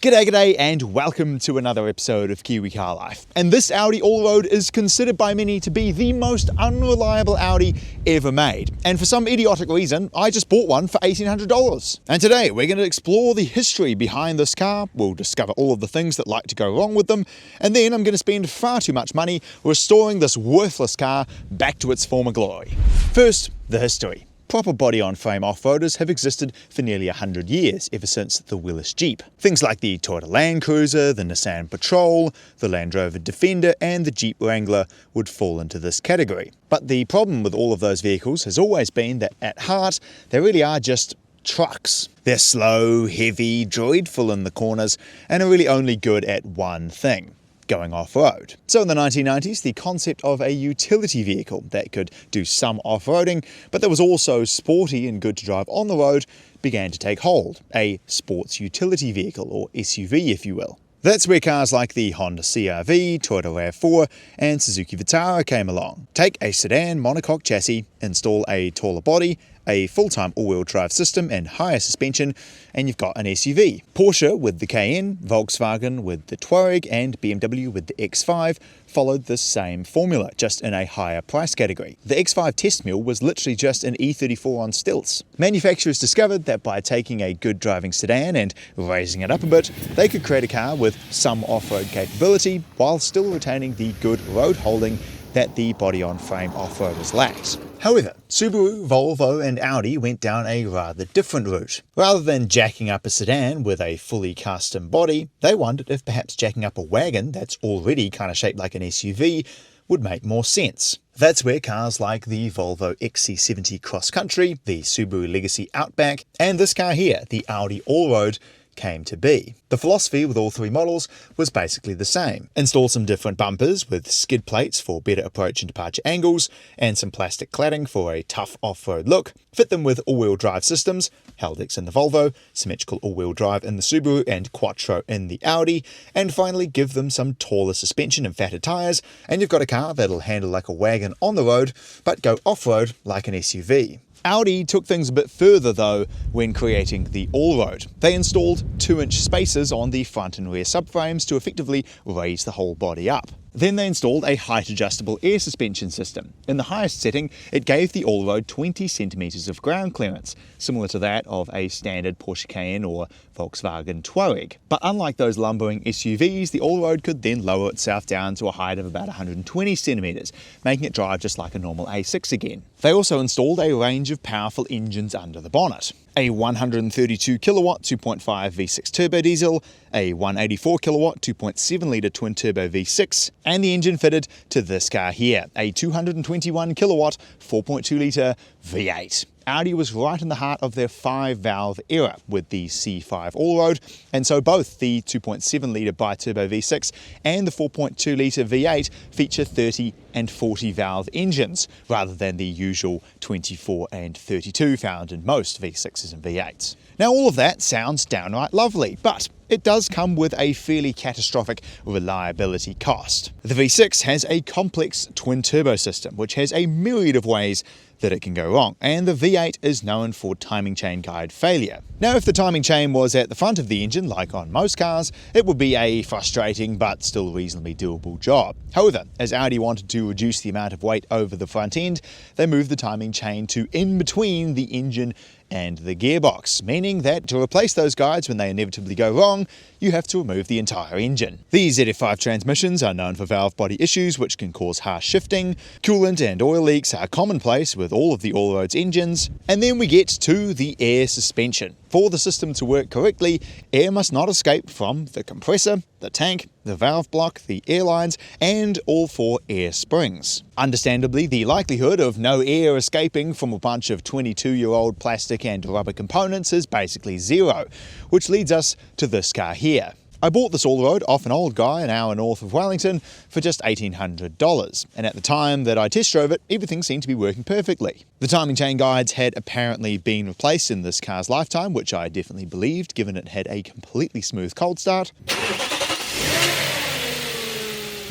G'day and welcome to another episode of Kiwi Car Life. And this Audi Allroad is considered by many to be the most unreliable Audi ever made. And for some idiotic reason, I just bought one for $1,800. And today we're going to explore the history behind this car, we'll discover all of the things that like to go wrong with them, and then I'm going to spend far too much money restoring this worthless car back to its former glory. First, the history. Proper body-on-frame off-roaders have existed for nearly 100 years, ever since the Willys Jeep. Things like the Toyota Land Cruiser, the Nissan Patrol, the Land Rover Defender and the Jeep Wrangler would fall into this category. But the problem with all of those vehicles has always been that at heart they really are just trucks. They're slow, heavy, dreadful in the corners and are really only good at one thing: going off-road. So in the 1990s, the concept of a utility vehicle that could do some off-roading, but that was also sporty and good to drive on the road, began to take hold. A sports utility vehicle, or SUV if you will. That's where cars like the Honda CR-V, Toyota RAV4 and Suzuki Vitara came along. Take a sedan monocoque chassis, install a taller body, a full-time all-wheel drive system and higher suspension, and you've got an SUV. Porsche with the Cayenne, Volkswagen with the Touareg and BMW with the X5 followed this same formula, just in a higher price category. The X5 test mule was literally just an E34 on stilts. Manufacturers discovered that by taking a good driving sedan and raising it up a bit, they could create a car with some off-road capability while still retaining the good road holding that the body-on-frame off-roaders lacked. However, Subaru, Volvo and Audi went down a rather different route. Rather than jacking up a sedan with a fully custom body, they wondered if perhaps jacking up a wagon that's already kind of shaped like an SUV would make more sense. That's where cars like the Volvo XC70 Cross Country, the Subaru Legacy Outback, and this car here, the Audi Allroad, came to be. The philosophy with all three models was basically the same. Install some different bumpers with skid plates for better approach and departure angles, and some plastic cladding for a tough off-road look, fit them with all-wheel drive systems, Haldex in the Volvo, symmetrical all-wheel drive in the Subaru and Quattro in the Audi, and finally give them some taller suspension and fatter tyres, and you've got a car that'll handle like a wagon on the road, but go off-road like an SUV. Audi took things a bit further though when creating the Allroad. They installed 2-inch spacers on the front and rear subframes to effectively raise the whole body up. Then they installed a height-adjustable air suspension system. In the highest setting, it gave the Allroad 20 centimeters of ground clearance, similar to that of a standard Porsche Cayenne or Volkswagen Touareg. But unlike those lumbering SUVs, the Allroad could then lower itself down to a height of about 120 centimeters, making it drive just like a normal A6 again. They also installed a range of powerful engines under the bonnet. A 132 kilowatt 2.5 V6 turbo diesel, a 184 kilowatt 2.7 litre twin turbo V6, and the engine fitted to this car here, a 221 kilowatt 4.2 litre V8. Audi was right in the heart of their 5-valve era with the C5 Allroad, and so both the 2.7 litre bi-turbo V6 and the 4.2 litre V8 feature 30 and 40 valve engines, rather than the usual 24 and 32 found in most V6s and V8s. Now all of that sounds downright lovely, but it does come with a fairly catastrophic reliability cost. The V6 has a complex twin-turbo system, which has a myriad of ways that it can go wrong, and the V8 is known for timing chain guide failure. Now, if the timing chain was at the front of the engine, like on most cars, it would be a frustrating but still reasonably doable job. However, as Audi wanted to reduce the amount of weight over the front end, they moved the timing chain to in between the engine and the gearbox, meaning that to replace those guides when they inevitably go wrong, you have to remove the entire engine. These ZF5 transmissions are known for valve body issues which can cause harsh shifting, coolant and oil leaks are commonplace with all of the Allroad's engines, and then we get to the air suspension. For the system to work correctly, air must not escape from the compressor, the tank, the valve block, the air lines, and all 4 air springs. Understandably, the likelihood of no air escaping from a bunch of 22-year-old plastic and rubber components is basically zero, which leads us to this car here. I bought this Allroad off an old guy an hour north of Wellington for just $1,800, and at the time that I test drove it, everything seemed to be working perfectly. The timing chain guides had apparently been replaced in this car's lifetime, which I definitely believed given it had a completely smooth cold start.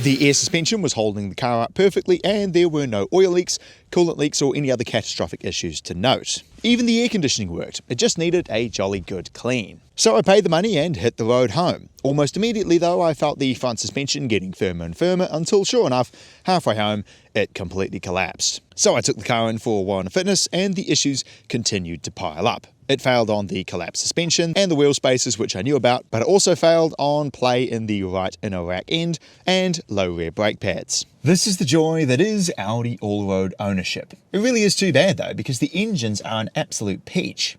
The air suspension was holding the car up perfectly and there were no oil leaks, coolant leaks or any other catastrophic issues to note. Even the air conditioning worked, it just needed a jolly good clean. So I paid the money and hit the road home. Almost immediately though, I felt the front suspension getting firmer and firmer until sure enough, halfway home, it completely collapsed. So I took the car in for a Warren Fitness and the issues continued to pile up. It failed on the collapsed suspension and the wheel spacers, which I knew about, but it also failed on play in the right inner rack end and low rear brake pads. This is the joy that is Audi all-road ownership. It really is too bad though, because the engines are an absolute peach.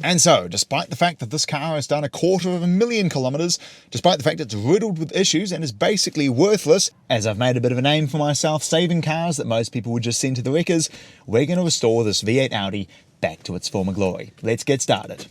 And so, despite the fact that this car has done 250,000 kilometers, despite the fact it's riddled with issues and is basically worthless, as I've made a bit of a name for myself saving cars that most people would just send to the wreckers, we're going to restore this V8 Audi back to its former glory. Let's get started.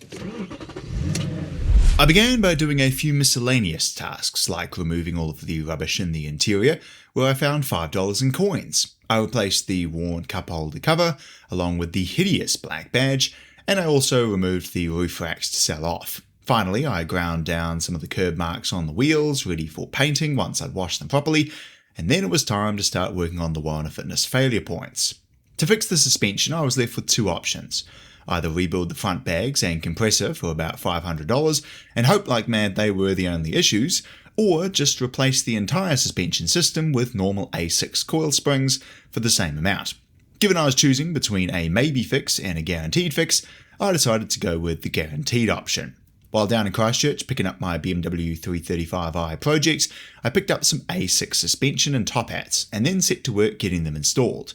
I began by doing a few miscellaneous tasks, like removing all of the rubbish in the interior, where I found $5 in coins. I replaced the worn cup holder cover, along with the hideous black badge, and I also removed the roof racks to sell off. Finally, I ground down some of the curb marks on the wheels, ready for painting once I'd washed them properly, and then it was time to start working on the Warren Fitness failure points. To fix the suspension, I was left with two options. Either rebuild the front bags and compressor for about $500 and hope like mad they were the only issues, or just replace the entire suspension system with normal A6 coil springs for the same amount. Given I was choosing between a maybe fix and a guaranteed fix, I decided to go with the guaranteed option. While down in Christchurch picking up my BMW 335i project, I picked up some A6 suspension and top hats, and then set to work getting them installed.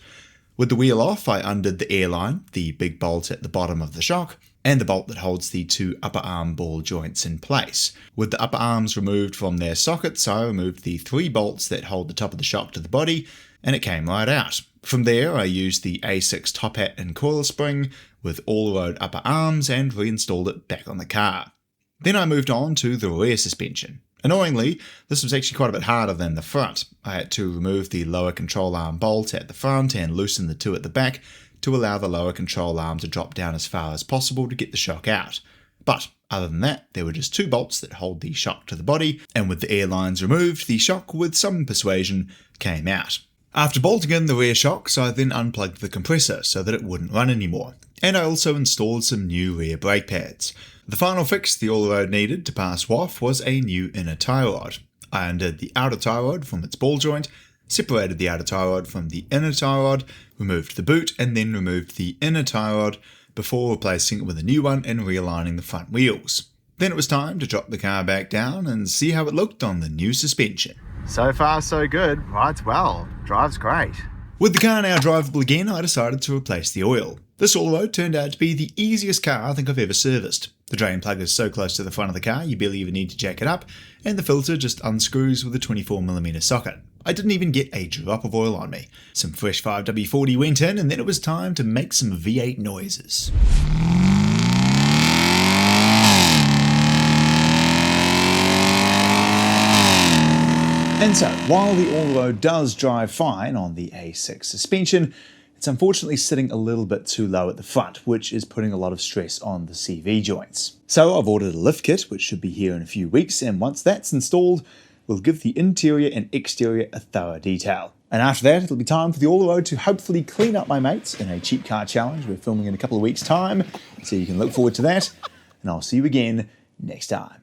With the wheel off, I undid the airline, the big bolt at the bottom of the shock, and the bolt that holds the two upper arm ball joints in place. With the upper arms removed from their sockets, I removed the three bolts that hold the top of the shock to the body, and it came right out. From there, I used the A6 top hat and coil spring with all-road upper arms and reinstalled it back on the car. Then I moved on to the rear suspension. Annoyingly, this was actually quite a bit harder than the front. I had to remove the lower control arm bolt at the front and loosen the two at the back to allow the lower control arm to drop down as far as possible to get the shock out. But other than that, there were just two bolts that hold the shock to the body, and with the air lines removed, the shock with some persuasion came out. After bolting in the rear shocks, I then unplugged the compressor so that it wouldn't run anymore, and I also installed some new rear brake pads. The final fix the all-road needed to pass WAF was a new inner tie rod. I undid the outer tie rod from its ball joint, separated the outer tie rod from the inner tie rod, removed the boot, and then removed the inner tie rod before replacing it with a new one and realigning the front wheels. Then it was time to drop the car back down and see how it looked on the new suspension. So far so good, rides well, drives great. With the car now drivable again, I decided to replace the oil. This all-road turned out to be the easiest car I think I've ever serviced. The drain plug is so close to the front of the car you barely even need to jack it up, and the filter just unscrews with a 24mm socket. I didn't even get a drop of oil on me. Some fresh 5W40 went in, and then it was time to make some V8 noises. And so, while the all-road does drive fine on the A6 suspension, it's unfortunately sitting a little bit too low at the front, which is putting a lot of stress on the CV joints. So I've ordered a lift kit, which should be here in a few weeks, and once that's installed, we'll give the interior and exterior a thorough detail. And after that, it'll be time for the all-road to hopefully clean up my mates in a cheap car challenge we're filming in a couple of weeks' time, so you can look forward to that, and I'll see you again next time.